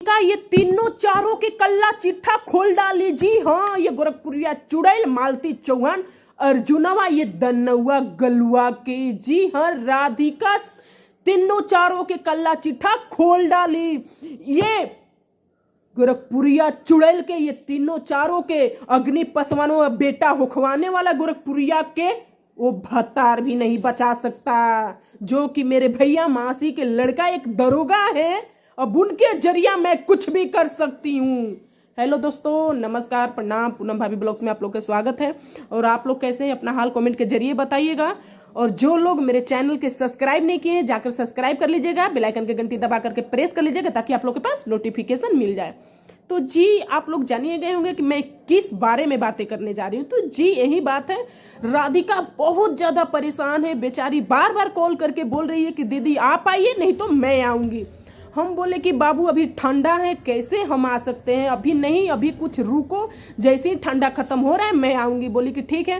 का ये तीनों चारों के कल्ला चिट्ठा खोल डाली। जी हाँ, ये गोरखपुरिया चुड़ैल मालती चौहान अर्जुनवा ये दन्नौआ गलुआ के। जी हाँ, राधिका तीनों चारों के कल्ला चिट्ठा खोल डाली। ये गोरखपुरिया चुड़ैल के ये तीनों चारों के अग्नि पसवानों बेटा होखवाने वाला गोरखपुरिया के वो भतार भी नहीं बचा सकता, जो कि मेरे भैया मासी के लड़का एक दरोगा है। अब उनके जरिया मैं कुछ भी कर सकती हूँ। हेलो दोस्तों, नमस्कार, प्रणाम। पूनम भाभी ब्लॉग्स में आप लोग का स्वागत है। और आप लोग कैसे हैं अपना हाल कमेंट के जरिए बताइएगा। और जो लोग मेरे चैनल के सब्सक्राइब नहीं किए हैं जाकर सब्सक्राइब कर लीजिएगा, बेल आइकन की घंटी दबा करके प्रेस कर लीजिएगा ताकि आप लोग के पास नोटिफिकेशन मिल जाए। तो जी, आप लोग जानिए गए होंगे कि मैं किस बारे में बातें करने जा रही हूँ। तो जी यही बात है, राधिका बहुत ज्यादा परेशान है। बेचारी बार बार कॉल करके बोल रही है कि दीदी आप आइए, नहीं तो मैं आऊंगी। हम बोले कि बाबू अभी ठंडा है, कैसे हम आ सकते हैं, अभी नहीं, अभी कुछ रुको, जैसे ही ठंडा खत्म हो रहा है मैं आऊंगी। बोली कि ठीक है।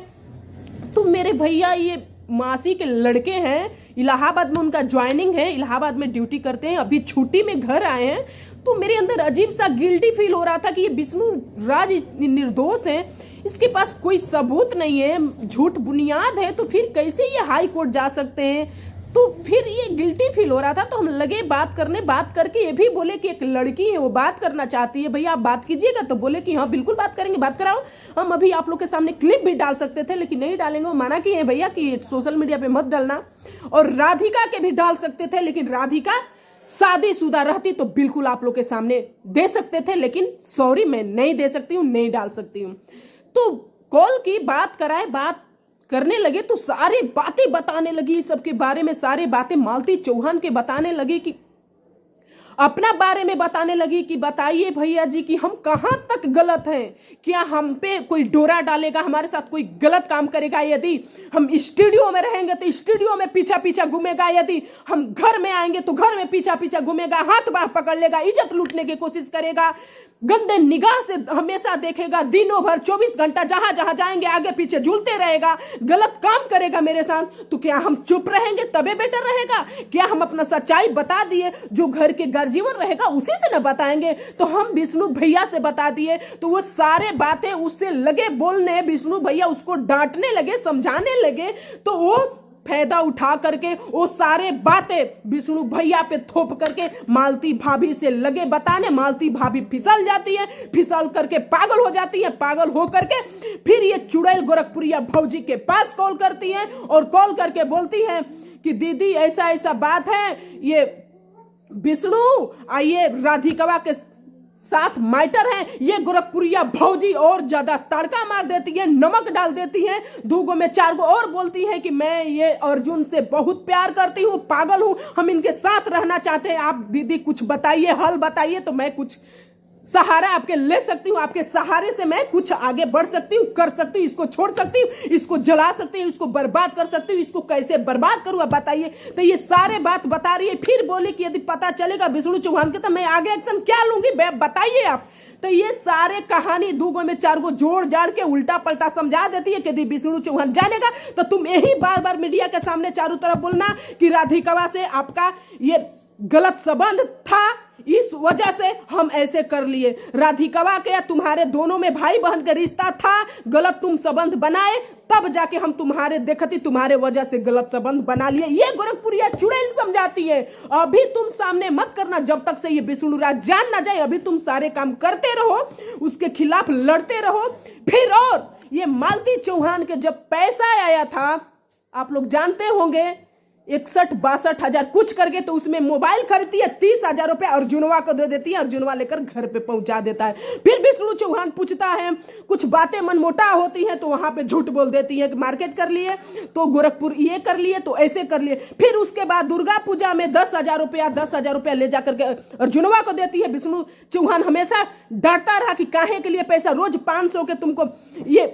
तो मेरे भैया ये मासी के लड़के हैं, इलाहाबाद में उनका ज्वाइनिंग है, इलाहाबाद में ड्यूटी करते हैं, अभी छुट्टी में घर आए हैं। तो मेरे अंदर अजीब सा गिल्टी फील हो रहा था कि ये विष्णु राज निर्दोष है, इसके पास कोई सबूत नहीं है, झूठ बुनियाद है, तो फिर कैसे ये हाई कोर्ट जा सकते हैं। तो फिर ये गिल्टी फील हो रहा था। तो हम लगे बात करने, बात करके ये भी बोले कि एक लड़की है वो बात करना चाहती है, भैया आप बात कीजिएगा। तो बोले कि हाँ बिल्कुल बात करेंगे, बात कराओ। हम अभी आप लोग के सामने क्लिप भी डाल सकते थे लेकिन नहीं डालेंगे, वो मना किए हैं भैया कि सोशल मीडिया पे मत डालना। और राधिका के भी डाल सकते थे लेकिन राधिका शादीशुदा रहती तो बिल्कुल आप लोग के सामने दे सकते थे, लेकिन सॉरी मैं नहीं दे सकती हूँ, नहीं डाल सकती हूँ। तो कॉल की बात कराए, बात करने लगे तो सारी बातें बताने लगी सबके बारे में, सारी बातें मालती चौहान के बताने लगी, कि अपना बारे में बताने लगी कि बताइए भैया जी कि हम कहां तक गलत हैं, क्या हम पे कोई डोरा डालेगा, हमारे साथ कोई गलत काम करेगा, यदि हम स्टूडियो में रहेंगे तो स्टूडियो में पीछा पीछा घूमेगा, यदि हम घर में आएंगे तो घर में पीछा पीछा घूमेगा, हाथ बाह पकड़ लेगा, इज्जत लूटने की कोशिश करेगा, गंदे निगाह से हमेशा देखेगा, दिनों भर 24 घंटा जहां जहां जाएंगे आगे पीछे झूलते रहेगा, गलत काम करेगा मेरे साथ। तो क्या हम चुप रहेंगे तबे बेटर रहेगा? क्या हम अपना सच्चाई बता दिए, जो घर के जीवन रहेगा उसी से न बताएंगे? तो हम विष्णु भैया से बता दिए तो वो सारे बातें उससे लगे बोलने, विष्णु भैया उसको डांटने लगे, समझाने लगे। तो वो फायदा उठा करके वो सारे बातें विष्णु भैया पे थोप करके मालती भाभी से लगे बताने। मालती भाभी फिसल जाती है, फिसल करके पागल हो जाती है, पागल हो करके फिर ये चुड़ैल गोरखपुरिया भौजी के पास कॉल करती है और कॉल करके बोलती है कि दीदी ऐसा ऐसा बात है, ये विष्णु ये राधिका के साथ माइटर है। ये गोरखपुरिया भौजी और ज्यादा तड़का मार देती है, नमक डाल देती है, 2 गो में 4 गो और बोलती है कि मैं ये अर्जुन से बहुत प्यार करती हूँ, पागल हूँ, हम इनके साथ रहना चाहते हैं। आप दीदी कुछ बताइए, हल बताइए तो मैं कुछ सहारा आपके ले सकती हूँ, आपके सहारे से मैं कुछ आगे बढ़ सकती हूँ, कर सकती हूँ, इसको छोड़ सकती हूँ, इसको जला सकती हूँ, इसको बर्बाद कर सकती हूँ, इसको कैसे बर्बाद करूँ आप बताइए। तो ये सारे बात बता रही है। फिर बोली कि यदि पता चलेगा विष्णु चौहान के तो मैं आगे एक्शन क्या लूंगी, बताइए आप। तो ये सारे कहानी 2 गो में 4 गो जोड़ जाड़ के उल्टा पलटा समझा देती है कि यदि विष्णु चौहान जानेगा तो तुम यही बार बार मीडिया के सामने चारों तरफ बोलना कि राधिका से आपका ये गलत संबंध था, इस वजह से हम ऐसे कर लिए। राधिका के या तुम्हारे दोनों में भाई बहन का रिश्ता था, गलत तुम संबंध बनाए, तब जाके हम तुम्हारे देखती तुम्हारे वजह से गलत संबंध बना लिए। ये गोरखपुरिया चुड़ैल समझाती है। अभी तुम सामने मत करना, जब तक से ये विष्णु राज जान ना जाए, अभी तुम सारे काम करते रहो, उसके खिलाफ लड़ते रहो। फिर और ये मालती चौहान के जब पैसा आया था, आप लोग जानते होंगे, 61-62 हजार कुछ करके, तो उसमें मोबाइल खरीदती है, 30,000 रुपए अर्जुनवा को दे देती है, अर्जुनवा लेकर घर पे पहुंचा देता है। फिर विष्णु चौहान पूछता है, कुछ बातें मनमोटा होती हैं तो वहां पे झूठ बोल देती है कि मार्केट कर लिए तो गोरखपुर ये कर लिए तो ऐसे कर लिए। फिर उसके बाद दुर्गा पूजा में 10,000 रुपया ले जाकर के अर्जुनवा को देती है। विष्णु चौहान हमेशा डरता रहा कि काहे के लिए पैसा, रोज 500 के तुमको ये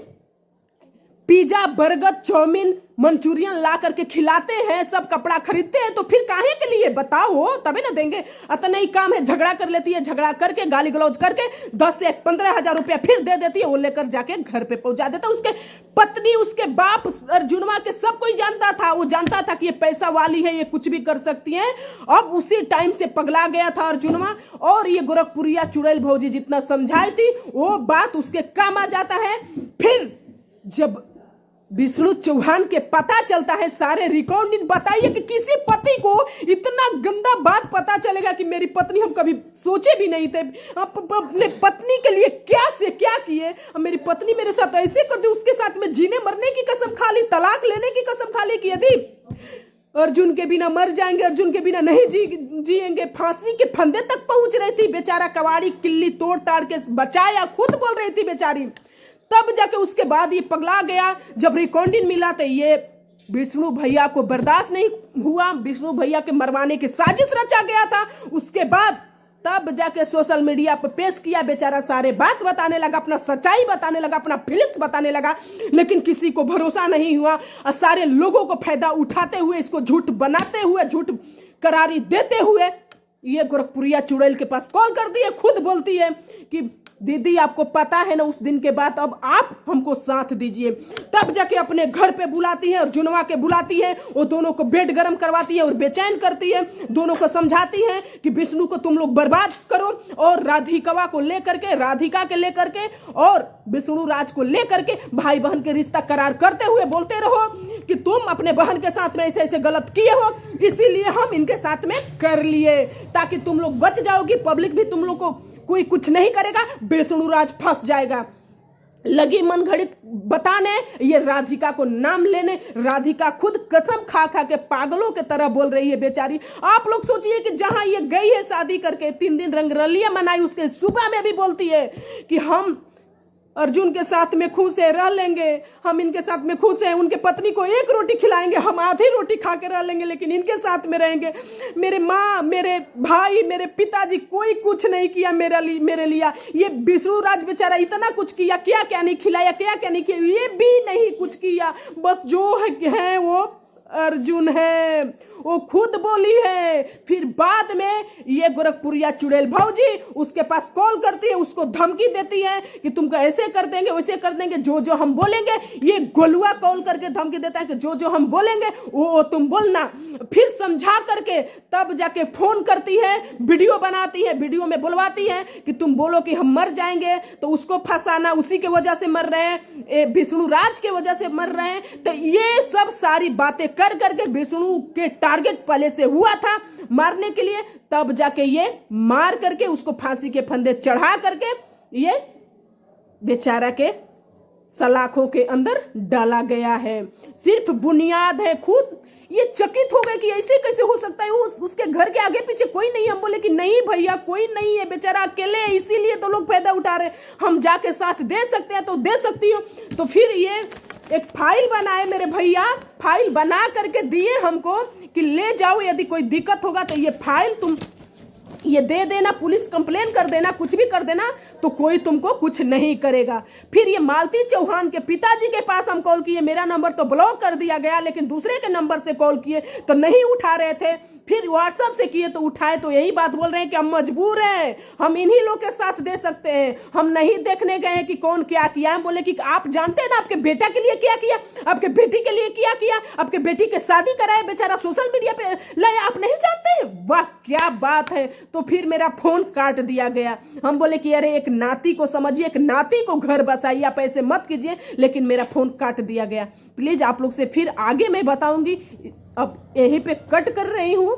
पिज्जा बर्गर चाउमीन मंचूरियन ला करके खिलाते हैं, सब कपड़ा खरीदते हैं, तो फिर काहे के लिए बताओ, तभी ना देंगे। इतना ही काम है, झगड़ा कर लेती है, झगड़ा करके गाली गलौज करके 10 से 15,000 रुपया फिर दे देती है, वो लेकर जाके घर पे पहुंचा देता। उसके पत्नी, उसके बाप, अर्जुनवा के सब कोई जानता था, वो जानता था कि ये पैसा वाली है, ये कुछ भी कर सकती है। अब उसी टाइम से पगला गया था अर्जुनवा, और ये गोरखपुरिया चुड़ैल भौजी जितना समझाई थी वो बात उसके काम आ जाता है। फिर जब विष्णु चौहान के पता चलता है सारे रिकॉर्डिंग, बताइए कि किसी पति को इतना गंदा बात पता चलेगा कि मेरी पत्नी, हम कभी सोचे भी नहीं थे, अपने पत्नी के लिए क्या से क्या किए, मेरी पत्नी मेरे साथ ऐसे कर दी, उसके साथ में जीने मरने की कसम खा ली, तलाक लेने की कसम खा ली कि यदि अर्जुन के बिना मर जाएंगे, अर्जुन के बिना नहीं जिएंगे, फांसी के फंदे तक पहुंच रही थी बेचारा, कवाड़ी किल्ली तोड़ ताड़ के बचाया, खुद बोल रही थी बेचारी। तब जाके उसके बाद ये पगला गया। जब रिकॉर्डिंग मिला तो ये विष्णु भैया को बर्दाश्त नहीं हुआ, विष्णु भैया के मरवाने की साजिश रचा गया था। उसके बाद तब जाके सोशल मीडिया पर पेश किया, बेचारा सारे बात बताने लगा, अपना सच्चाई बताने लगा, अपना फीलिंग्स बताने लगा, लेकिन किसी को भरोसा नहीं हुआ। और सारे लोगों को फायदा उठाते हुए, इसको झूठ बनाते हुए, झूठ करारी देते हुए ये गोरखपुरिया चुड़ैल के पास कॉल करती है, खुद बोलती है कि दीदी आपको पता है ना, उस दिन के बाद अब आप हमको साथ दीजिए। तब जाके अपने घर पे बुलाती है और जुनवा के बुलाती है, वो दोनों को बेड गरम करवाती है और बेचैन करती है, दोनों को समझाती है कि विष्णु को तुम लोग बर्बाद करो, और राधिकवा को लेकर के, राधिका के लेकर के और विष्णु राज को लेकर के भाई बहन के रिश्ता करार करते हुए बोलते रहो कि तुम अपने बहन के साथ में ऐसे ऐसे गलत किए हो, इसीलिए हम इनके साथ में कर लिए, ताकि तुम लोग बच जाओगी, पब्लिक भी तुम लोग को कोई कुछ नहीं करेगा, विष्णु राज फंस जाएगा। लगी मन घड़ित बताने, ये राधिका को नाम लेने, राधिका खुद कसम खा खा के पागलों के तरह बोल रही है बेचारी। आप लोग सोचिए कि जहां ये गई है शादी करके, 3 दिन रंगरलियां मनाई, उसके सुबह में भी बोलती है कि हम अर्जुन के साथ में खुश है, रह लेंगे, हम इनके साथ में खुश हैं, उनके पत्नी को 1 रोटी खिलाएंगे, हम आधी रोटी खा के रह लेंगे, लेकिन इनके साथ में रहेंगे। मेरे माँ, मेरे भाई, मेरे पिताजी कोई कुछ नहीं किया मेरे लिए। ये विष्णु राज बेचारा इतना कुछ किया, क्या क्या नहीं खिलाया, क्या क्या नहीं किया, ये भी नहीं कुछ किया, बस जो है वो अर्जुन है, वो खुद बोली है। फिर बाद में ये गोरखपुरिया चुड़ैल भौजी उसके पास कॉल करती है, उसको धमकी देती है कि तुमको ऐसे कर देंगे, वैसे कर देंगे, जो जो हम बोलेंगे। ये गोलुआ कॉल करके धमकी देता है कि जो जो हम बोलेंगे वो तुम बोलना। फिर समझा करके तब जाके फोन करती है, वीडियो बनाती है, वीडियो में बुलवाती है कि तुम बोलो कि हम मर जाएंगे, तो उसको फंसाना, उसी के वजह से मर रहे हैं, विष्णु राज के वजह से मर रहे हैं। तो ये सब सारी बातें कर करके विष्णु के टारगेट पहले से हुआ था मारने के लिए, तब जाके ये मार करके उसको फांसी के फंदे चढ़ा करके ये बेचारा के सलाखों के अंदर डाला गया है। सिर्फ बुनियाद है, खुद ये चकित हो गए कि ऐसे कैसे हो सकता है, उसके घर के आगे पीछे कोई नहीं। हम बोले कि नहीं भैया कोई नहीं है, बेचारा अकेले है, इसीलिए तो लोग फायदा उठा रहे, हम जाके साथ दे सकते हैं तो दे सकती हूँ। तो फिर ये एक फाइल बनाए मेरे भैया, फाइल बना करके दिए हमको कि ले जाओ, यदि कोई दिक्कत होगा तो ये फाइल तुम ये दे देना, पुलिस कंप्लेन कर देना, कुछ भी कर देना, तो कोई तुमको कुछ नहीं करेगा। फिर ये मालती चौहान के पिताजी के पास हम कॉल किए, मेरा नंबर तो ब्लॉक कर दिया गया, लेकिन दूसरे के नंबर से कॉल किए तो नहीं उठा रहे थे। फिर व्हाट्सएप से किए तो उठाए, तो यही बात बोल रहे हैं कि हम मजबूर हैं, हम इन्हीं लोग के साथ दे सकते हैं, हम नहीं देखने गए हैं कि कौन क्या किया। हम बोले कि आप जानते हैं ना आपके बेटा के लिए क्या किया, आपके बेटी के लिए क्या किया, आपके बेटी के शादी कराए, बेचारा सोशल मीडिया पे लाया, आप नहीं जानते हैं? वाह क्या बात है। तो फिर मेरा फोन काट दिया गया। हम बोले कि अरे एक नाती को समझिए, एक नाती को घर बसाइए, आप ऐसे मत कीजिए, लेकिन मेरा फोन काट दिया गया। प्लीज आप लोग से फिर आगे मैं बताऊंगी, अब यहीं पे कट कर रही हूं।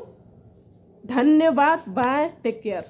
धन्यवाद, बाय, टेक केयर।